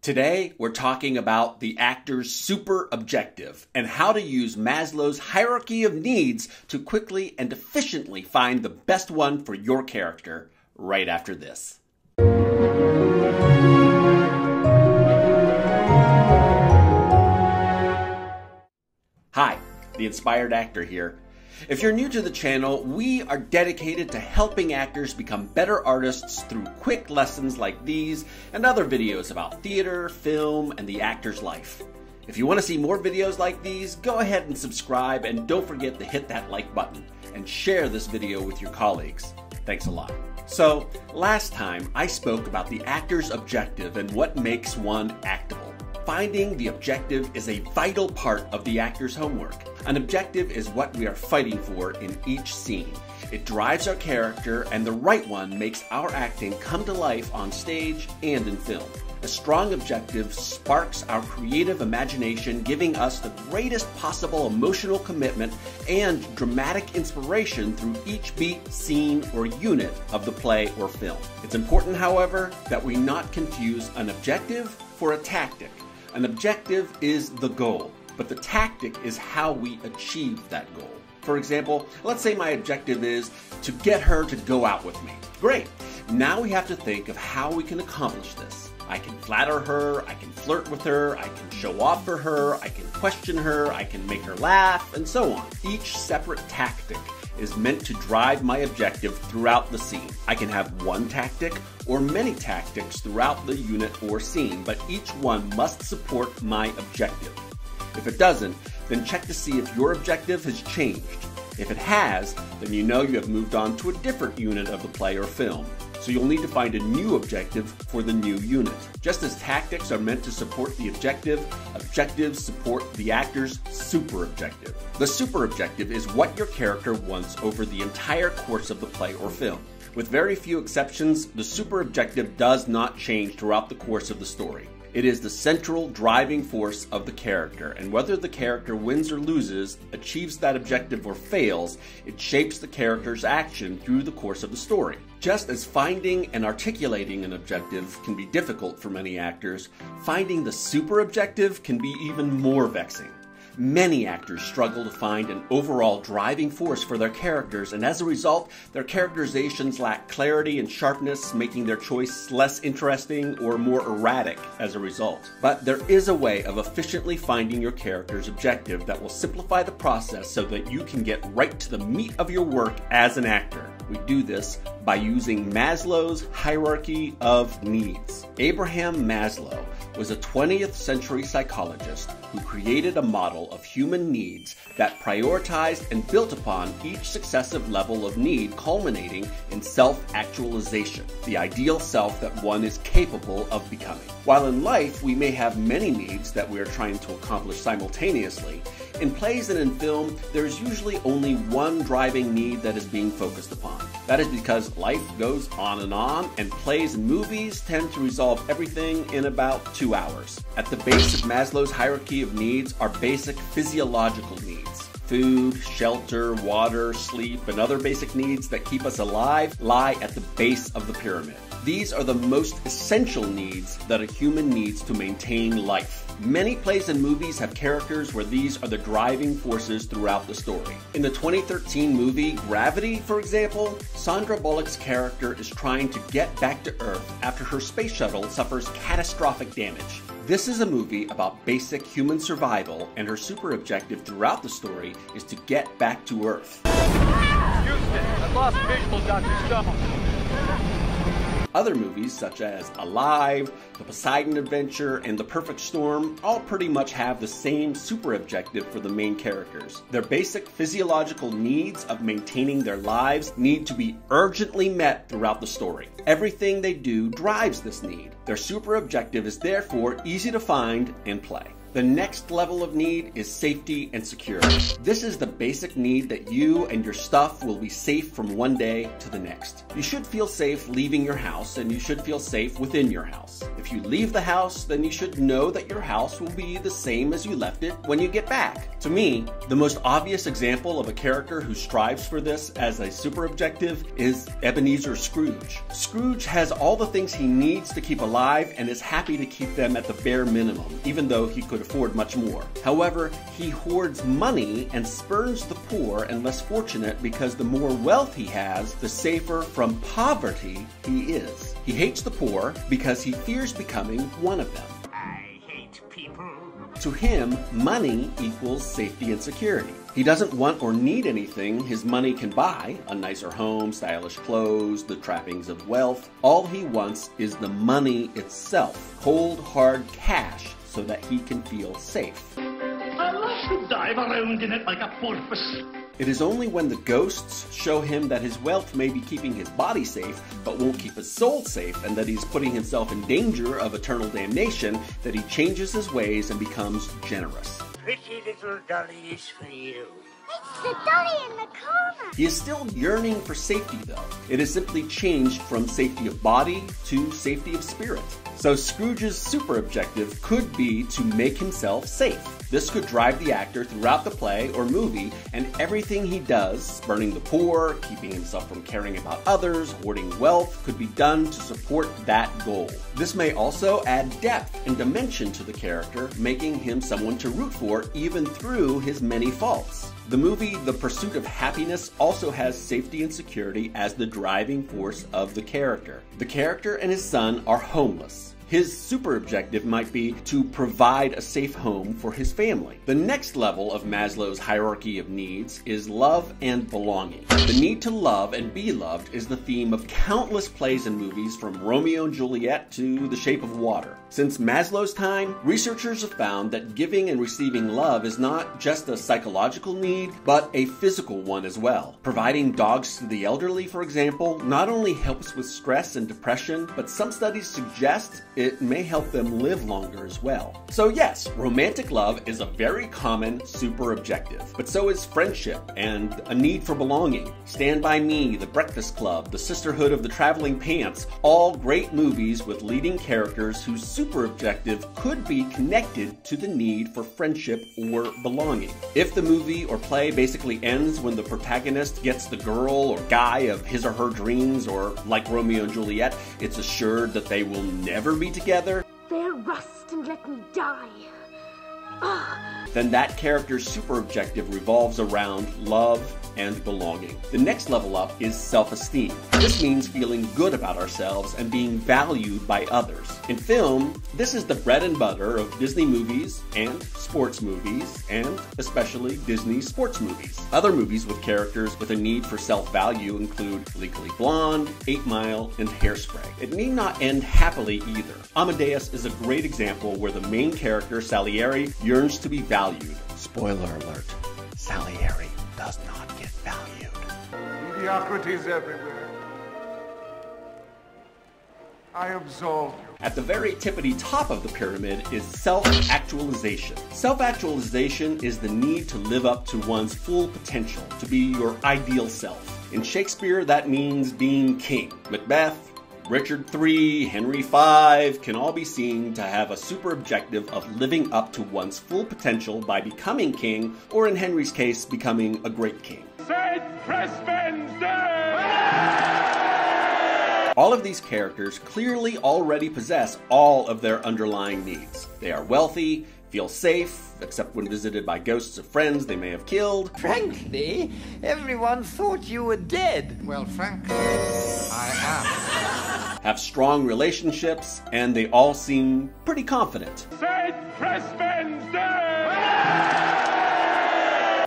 Today, we're talking about the actor's super objective and how to use Maslow's hierarchy of needs to quickly and efficiently find the best one for your character right after this. Hi, the Inspired Actor here. If you're new to the channel, we are dedicated to helping actors become better artists through quick lessons like these and other videos about theater, film, and the actor's life. If you want to see more videos like these, go ahead and subscribe, and don't forget to hit that like button and share this video with your colleagues. Thanks a lot. So, last time I spoke about the actor's objective and what makes one actable. Finding the objective is a vital part of the actor's homework. An objective is what we are fighting for in each scene. It drives our character, and the right one makes our acting come to life on stage and in film. A strong objective sparks our creative imagination, giving us the greatest possible emotional commitment and dramatic inspiration through each beat, scene, or unit of the play or film. It's important, however, that we not confuse an objective for a tactic. An objective is the goal, but the tactic is how we achieve that goal. For example, let's say my objective is to get her to go out with me. Great! Now we have to think of how we can accomplish this. I can flatter her, I can flirt with her, I can show off for her, I can question her, I can make her laugh, and so on. Each separate tactic is meant to drive my objective throughout the scene. I can have one tactic or many tactics throughout the unit or scene, but each one must support my objective. If it doesn't, then check to see if your objective has changed. If it has, then you know you have moved on to a different unit of the play or film. So you'll need to find a new objective for the new unit. Just as tactics are meant to support the objective, objectives support the actor's super objective. The super objective is what your character wants over the entire course of the play or film. With very few exceptions, the super objective does not change throughout the course of the story. It is the central driving force of the character, and whether the character wins or loses, achieves that objective or fails, it shapes the character's action through the course of the story. Just as finding and articulating an objective can be difficult for many actors, finding the super objective can be even more vexing. Many actors struggle to find an overall driving force for their characters, and as a result, their characterizations lack clarity and sharpness, making their choice less interesting or more erratic as a result. But there is a way of efficiently finding your character's objective that will simplify the process so that you can get right to the meat of your work as an actor. We do this by using Maslow's hierarchy of needs. Abraham Maslow was a 20th century psychologist who created a model of human needs that prioritized and built upon each successive level of need, culminating in self-actualization, the ideal self that one is capable of becoming. While in life we may have many needs that we are trying to accomplish simultaneously, in plays and in film, there's usually only one driving need that is being focused upon. That is because life goes on, and plays and movies tend to resolve everything in about 2 hours. At the base of Maslow's hierarchy of needs are basic physiological needs. Food, shelter, water, sleep, and other basic needs that keep us alive lie at the base of the pyramid. These are the most essential needs that a human needs to maintain life. Many plays and movies have characters where these are the driving forces throughout the story. In the 2013 movie Gravity, for example, Sandra Bullock's character is trying to get back to Earth after her space shuttle suffers catastrophic damage. This is a movie about basic human survival, and her super objective throughout the story is to get back to Earth. Houston, I've lost visual, Dr. Stone. Other movies such as Alive, The Poseidon Adventure, and The Perfect Storm all pretty much have the same super objective for the main characters. Their basic physiological needs of maintaining their lives need to be urgently met throughout the story. Everything they do drives this need. Their super objective is therefore easy to find and play. The next level of need is safety and security. This is the basic need that you and your stuff will be safe from one day to the next. You should feel safe leaving your house, and you should feel safe within your house. If you leave the house, then you should know that your house will be the same as you left it when you get back. To me, the most obvious example of a character who strives for this as a super objective is Ebenezer Scrooge. Scrooge has all the things he needs to keep alive and is happy to keep them at the bare minimum, even though he could afford much more. However, he hoards money and spurns the poor and less fortunate because the more wealth he has, the safer from poverty he is. He hates the poor because he fears becoming one of them. I hate people. To him, money equals safety and security. He doesn't want or need anything his money can buy, a nicer home, stylish clothes, the trappings of wealth. All he wants is the money itself, cold, hard cash, so that he can feel safe. I love to dive around in it like a porpoise. It is only when the ghosts show him that his wealth may be keeping his body safe, but won't keep his soul safe, and that he's putting himself in danger of eternal damnation, that he changes his ways and becomes generous. Pretty little dolly is for you. It's the dolly in the corner. He is still yearning for safety, though. It has simply changed from safety of body to safety of spirit. So Scrooge's super objective could be to make himself safe. This could drive the actor throughout the play or movie, and everything he does, spurning the poor, keeping himself from caring about others, hoarding wealth, could be done to support that goal. This may also add depth and dimension to the character, making him someone to root for even through his many faults. The movie The Pursuit of Happiness also has safety and security as the driving force of the character. The character and his son are homeless. His super objective might be to provide a safe home for his family. The next level of Maslow's hierarchy of needs is love and belonging. The need to love and be loved is the theme of countless plays and movies, from Romeo and Juliet to The Shape of Water. Since Maslow's time, researchers have found that giving and receiving love is not just a psychological need, but a physical one as well. Providing dogs to the elderly, for example, not only helps with stress and depression, but some studies suggest it may help them live longer as well. So yes, romantic love is a very common super objective, but so is friendship and a need for belonging. Stand By Me, The Breakfast Club, The Sisterhood of the Traveling Pants, all great movies with leading characters whose super objective could be connected to the need for friendship or belonging. If the movie or play basically ends when the protagonist gets the girl or guy of his or her dreams, or like Romeo and Juliet, it's assured that they will never be together, They'll rust and let me die. then that character's super objective revolves around love and belonging. The next level up is self-esteem. This means feeling good about ourselves and being valued by others. In film, this is the bread and butter of Disney movies and sports movies, and especially Disney sports movies. Other movies with characters with a need for self-value include Legally Blonde, 8 Mile, and Hairspray. It need not end happily either. Amadeus is a great example where the main character, Salieri, yearns to be valued. Spoiler alert, Salieri does not get valued. Mediocrity's everywhere. I absolve you. At the very tippity top of the pyramid is self-actualization. Self-actualization is the need to live up to one's full potential, to be your ideal self. In Shakespeare, that means being king. Macbeth, Richard III, Henry V can all be seen to have a super objective of living up to one's full potential by becoming king, or in Henry's case, becoming a great king. St. Crispin's Day! All of these characters clearly already possess all of their underlying needs. They are wealthy, feel safe, except when visited by ghosts of friends they may have killed. Frankly, everyone thought you were dead. Well, frankly, I am. Have strong relationships, and they all seem pretty confident. St. Crispin's Day!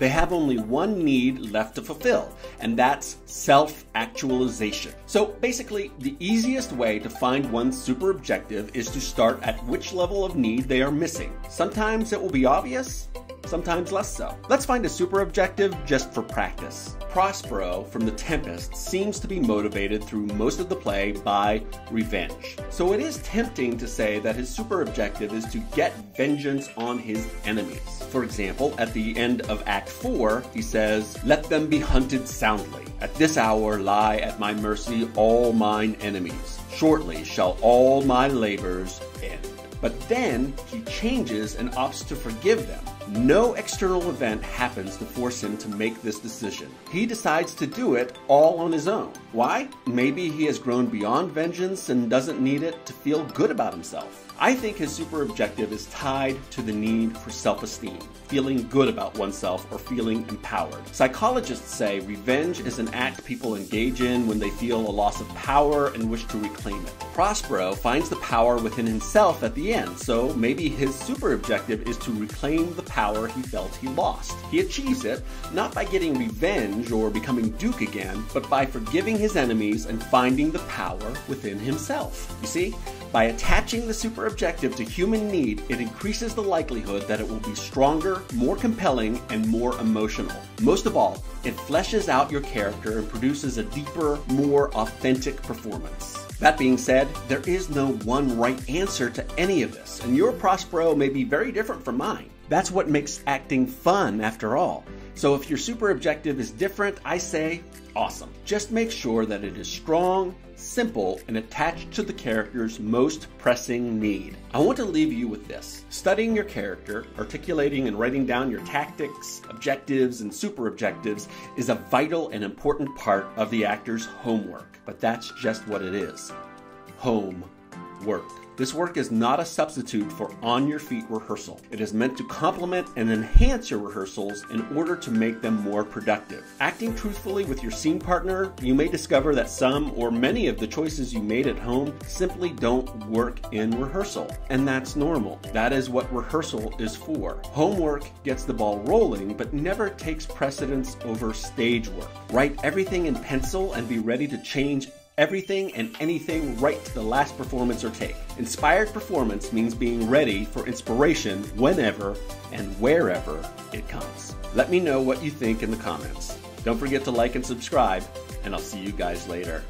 They have only one need left to fulfill, and that's self-actualization. So basically, the easiest way to find one's super objective is to start at which level of need they are missing. Sometimes it will be obvious, sometimes less so. Let's find a super objective just for practice. Prospero from The Tempest seems to be motivated through most of the play by revenge. So it is tempting to say that his super objective is to get vengeance on his enemies. For example, at the end of Act 4, he says, "Let them be hunted soundly. At this hour lie at my mercy all mine enemies. Shortly shall all my labors end." But then he changes and opts to forgive them. No external event happens to force him to make this decision. He decides to do it all on his own. Why? Maybe he has grown beyond vengeance and doesn't need it to feel good about himself. I think his super objective is tied to the need for self-esteem, feeling good about oneself or feeling empowered. Psychologists say revenge is an act people engage in when they feel a loss of power and wish to reclaim it. Prospero finds the power within himself at the end, so maybe his super objective is to reclaim the power he felt he lost. He achieves it not by getting revenge or becoming Duke again, but by forgiving his enemies and finding the power within himself. You see? By attaching the super objective to human need, it increases the likelihood that it will be stronger, more compelling, and more emotional. Most of all, it fleshes out your character and produces a deeper, more authentic performance. That being said, there is no one right answer to any of this, and your Prospero may be very different from mine. That's what makes acting fun after all. So if your super objective is different, I say, awesome. Just make sure that it is strong, simple, and attached to the character's most pressing need. I want to leave you with this. Studying your character, articulating and writing down your tactics, objectives, and super objectives is a vital and important part of the actor's homework. But that's just what it is. Homework. This work is not a substitute for on-your-feet rehearsal. It is meant to complement and enhance your rehearsals in order to make them more productive. Acting truthfully with your scene partner, you may discover that some or many of the choices you made at home simply don't work in rehearsal. And that's normal. That is what rehearsal is for. Homework gets the ball rolling, but never takes precedence over stage work. Write everything in pencil and be ready to change everything and anything right to the last performance or take. Inspired performance means being ready for inspiration whenever and wherever it comes. Let me know what you think in the comments. Don't forget to like and subscribe, and I'll see you guys later.